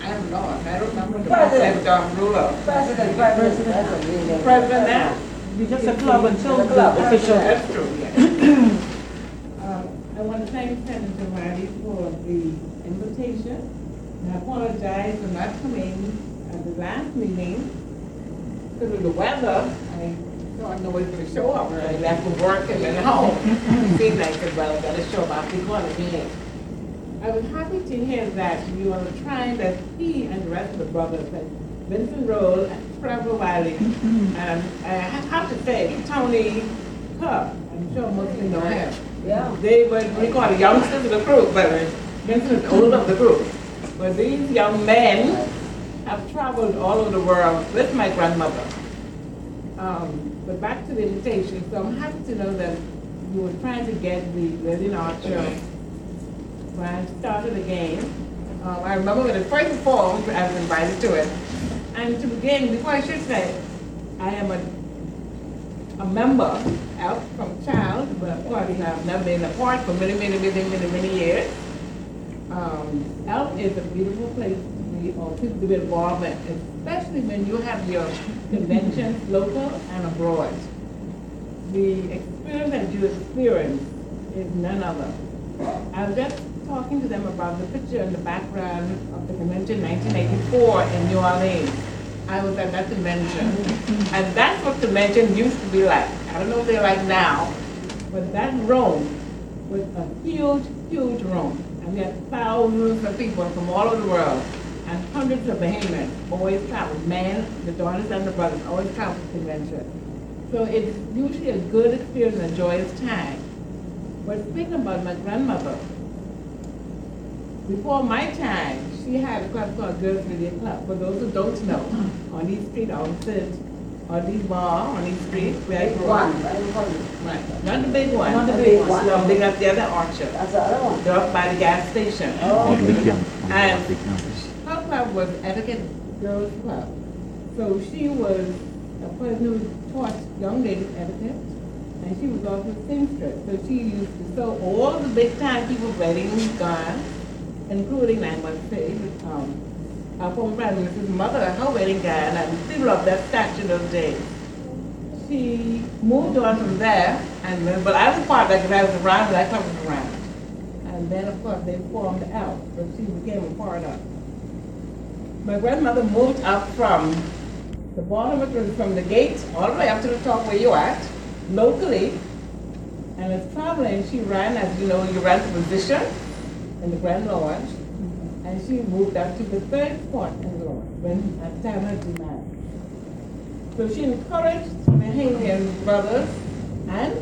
I'm lost. I don't remember the president ruler. President now? You just a club until the official. That's true, yeah. I want to thank Senator Whylly for the invitation. And I apologize for not coming at the last meeting because of the weather. I thought nobody was going to show up. I left from work and went home. It seemed like I got to show up after going again. I was happy to hear that you are trying that he and the rest of the brothers, like Vincent Roll, RiCardo Whylly, and I have to say, Tony Cup, I'm sure most of you know him. Yeah. They were, we call the youngsters of the group, but Vincent is the older of the group. But these young men have traveled all over the world with my grandmother. But back to the invitation, so I'm happy to know that you were trying to get the Lillian Archer brand started again. I remember when it first formed, I was invited to it. And to begin, before I should say, I am a member, out from child, but of course I've never been apart for many years. Elks is a beautiful place to be, or to be involved in, especially when you have your conventions local and abroad. The experience that you experience is none other. I was just talking to them about the picture in the background of the convention 1984 in New Orleans. I was at that convention, and that's what convention used to be like. I don't know what they're like now, but that room was a huge, huge room. And we had thousands of people from all over the world, and hundreds of Bahamians always travel. Men, the daughters and the brothers always travel to the convention. So it's usually a good experience and a joyous time. But speaking about my grandmother, before my time, she had a club called Girls Media Club. For those who don't know, on East Street, opposite, on these bar, on East Street, where I grew up. Right. Not the big one. Not the big one. No, they got the other Archer. That's the other one. They're up by the gas station. Oh. And her club was Etiquette Girls Club. So she was a person who taught young ladies etiquette. And she was also a seamstress. So she used to sew all the big time people's weddings, gowns, including, I must say, our former president, Mrs. Mother, her wedding gown, and people of that stature those days. She moved on from there, and then, but I was part of that because I was around, but I was around. And then, of course, they formed Elks, but she became a part of. My grandmother moved up from the bottom of it, from the gate all the way up to the top where you're at, locally, and as traveling, she ran, as you know, you ran the position in the Grand Lodge, and she moved up to the third spot in the Lodge when at the time her married. So she encouraged the Bahamian brothers and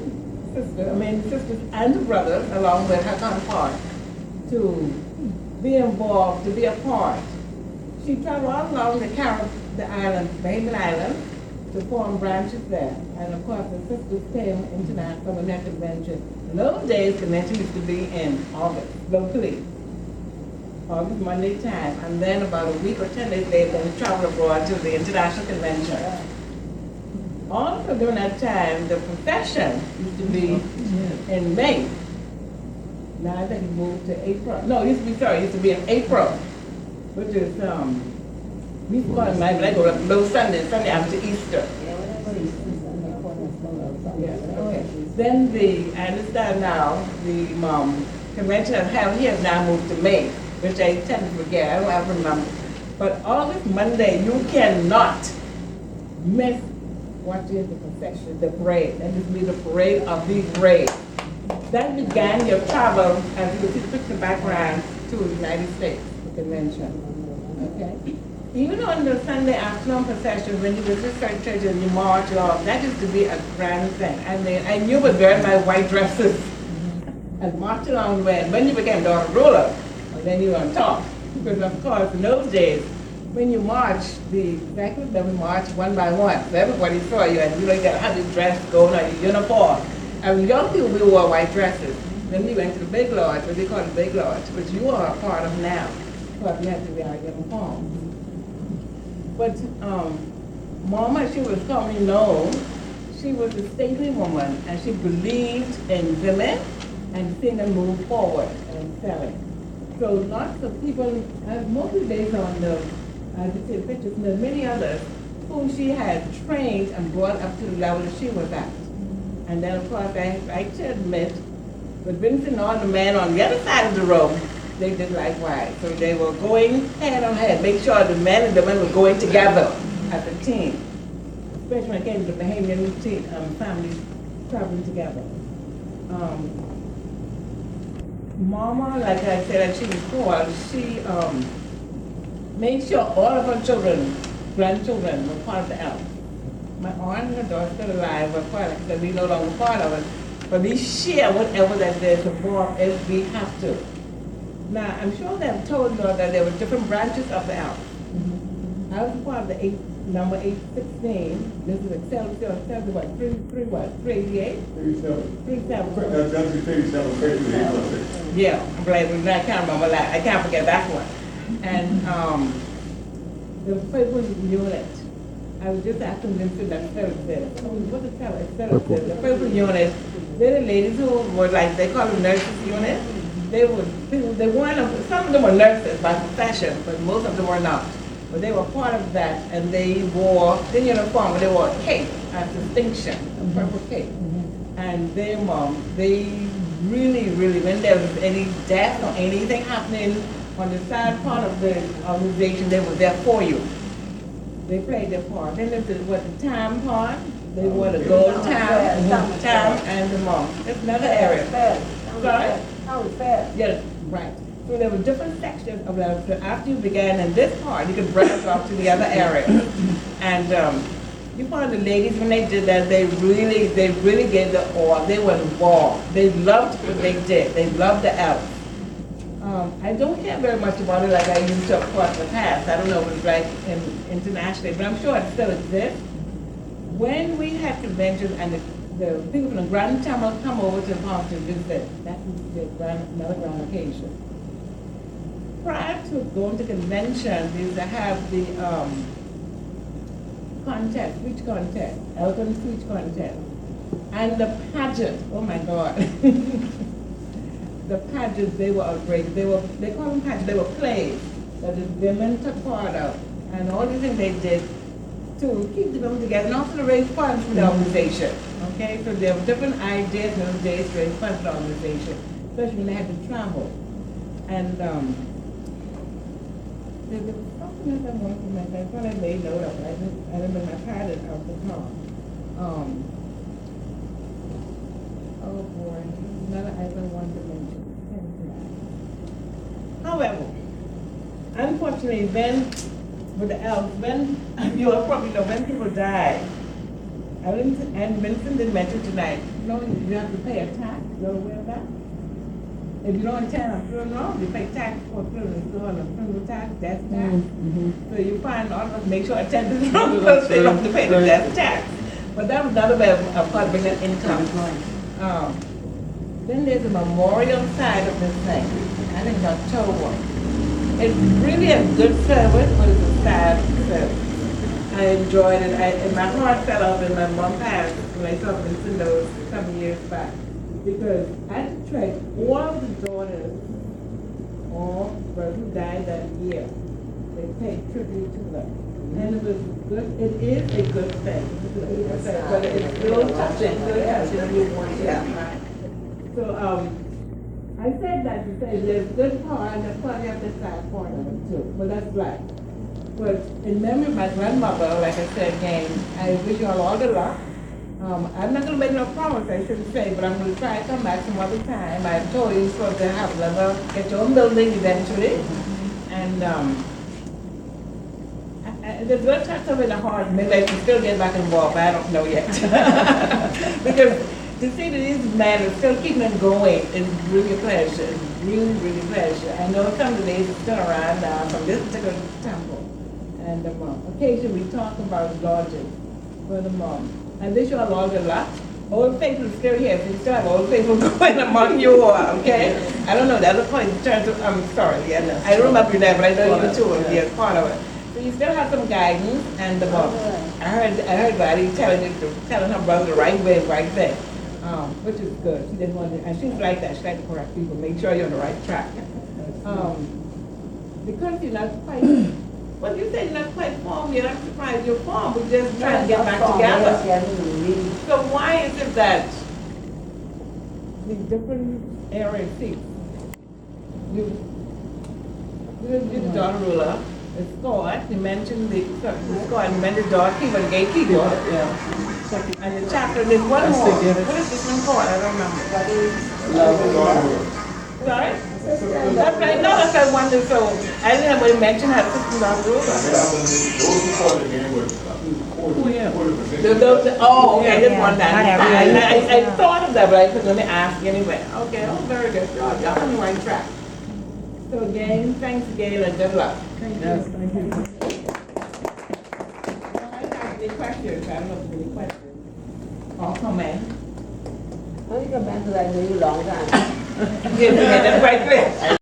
sisters and the brothers, along with her counterpart, to be involved, to be a part. She traveled all along the island, Bahamian Island, to form branches there. And of course, the sisters came into that from that convention. In those days, convention used to be in August, locally. August, Monday time. And then about a week or 10 days later, we traveled abroad to the international convention. Also during that time, the profession used to be in May. Now I think it moved to April. No, it used to be in April, which is, we used to call it Little Sunday after Easter. Yeah, okay. Then I understand now, the convention held here has now moved to May, which I tend to forget, I don't have to remember. But August Monday, you cannot miss watching the procession, the parade. That would be the parade of the parade. That began your travel, as you can see the background, to the United States, the convention. Okay? Even on the Sunday afternoon procession, when you visit certain churches and you march off, that used to be a grand thing. I mean, I knew but wearing my white dresses and marching on when you became daughter ruler, and then you were on top. Because of course, in those days, when you march, the executive level march one by one. So everybody saw you, and you got how your dress going on your uniform. And young people, we wore white dresses. Then we went to the big lodge, what they call the big lodge, which you are a part of now. But you have to wear our uniform. But Mama, she was commonly known, she was a stately woman, and she believed in women and seeing them move forward and selling. So lots of people, mostly based on the, I just see the pictures, and there's many others who she had trained and brought up to the level that she was at. And then, of course, I should admit, with Vincent and the men on the other side of the room, they did likewise. So they were going head on head, make sure the men and the women were going together as a team, especially when it came to the Bahamian team, families traveling together. Mama, like I said, as she was poor, she made sure all of her children, grandchildren, were part of the Elks. My aunt and her daughter still alive, but part of it, because we no longer part of it. But we share whatever that there's involved if we have to. Now, I'm sure they've told you that there were different branches of the Elks. I was part of the number 816. This is Excelsior, what, 388? 37. That's 37. Yeah, I'm glad I can't remember that. I can't forget that one. And the purple unit. I was just asking them to that service. What is that? The purple unit. They're the ladies who were like, they call them nurses unit. They weren't, some of them were nurses by profession, but most of them were not. But they were part of that, and they wore the uniform, they wore a cape, a distinction, a purple cape. And they really, when there was any death or anything happening on the side part of the organization, they were there for you. They played their part. Then there's the time part. They wore the gold time and the monk. That's another area. Sorry? How was fast? Yeah, right. So there were different sections of that. So after you began in this part, you could branch off to the other area. And you find the ladies, when they did that, they really gave the all. They were involved. They loved what they did. They loved the Elks. I don't care very much about it like I used to, of course, in the past. I don't know what it's like internationally, but I'm sure it still exists. When we have conventions and the people from the Grand Tamil come over to the park to visit, that is another grand occasion. Prior to going to convention, we used to have the contest, speech contest, eloquent speech contest, and the pageant. Oh my God. The pageants, they were outrageous. They call them pageants, they were plays that the women took part of, and all the things they did to keep the women together, and also to raise funds for the organization. Okay, so there were different ideas in those days to raise funds for the organization, especially when they had to travel. And there was something else I wanted to mention. I thought I made note of it. I remember my pilot out the car. Oh boy, another item I wanted to mention. However, unfortunately, when with the Elks, when you all probably know when people die, and Vincent did mention tonight, you know, you have to pay a tax. You're aware of that? If you don't attend a funeral, you pay tax for a funeral. It's called a funeral tax, death tax. So you find all of us make sure attend the funeral because they don't have to pay the death tax. But that was another way of bringing income. Then there's a memorial side of this thing. I think it's October. It's really a good service, but it's a sad service. I enjoyed it. And my heart fell out when my mom passed when I saw Vincent those some years back. Because I had to track all of the daughters or brothers who died that year. They paid tribute to them. And it was good. It is a good thing. But it's still touching. Yeah. So I said that to say there's good part and there's probably have this side part of it too. But that's black. But in memory of my grandmother, like I said again, I wish you all the luck. I'm not going to make no promise, I shouldn't say, but I'm going to try to come back some other time. I told you you're supposed to have get your own building eventually. And there's good touch of it in the heart. Maybe I can still get back involved, but I don't know yet. Because to see that these men are still keeping it going is really a pleasure. It's really, really a pleasure. I know some of the days it's still around now from this particular temple. And occasionally we talk about lodges for the month. I wish you all good luck. Old faithful is still here, so you still have old faithful going among you all, okay? I don't know, the other point in terms of, I'm sorry, yeah, no, I don't remember you there, but I know you too will be a part of it. So you still have some guidance, and I heard Valley telling her brother the right way, right thing, which is good. She didn't want to, and she's like that. She likes to correct people, make sure you're on the right track. because you're not quite, well, you say you're not quite formed, you're not surprised you're formed, we're just trying to get back together. So why is it that the different areas see? You done ruler, the score, you mentioned the score, you mentioned the doorkeeper, the gatekeeper. Yeah. And the chaplain, there's one more. What is this one called? I don't remember. Sorry? That's right. No, that's I wondered. So I didn't have to mention how assistant dog ruler. Those who fought the game were, Oh, okay, this one time. I thought of that, but I couldn't let me ask anyway. Okay, oh, very good. Y'all on the right track. So again, thanks again and good luck. Yes, thank you. I have any questions? I don't know if there's any questions. All comment. Oh, you go back to that new long time. Yes, that's quite clear.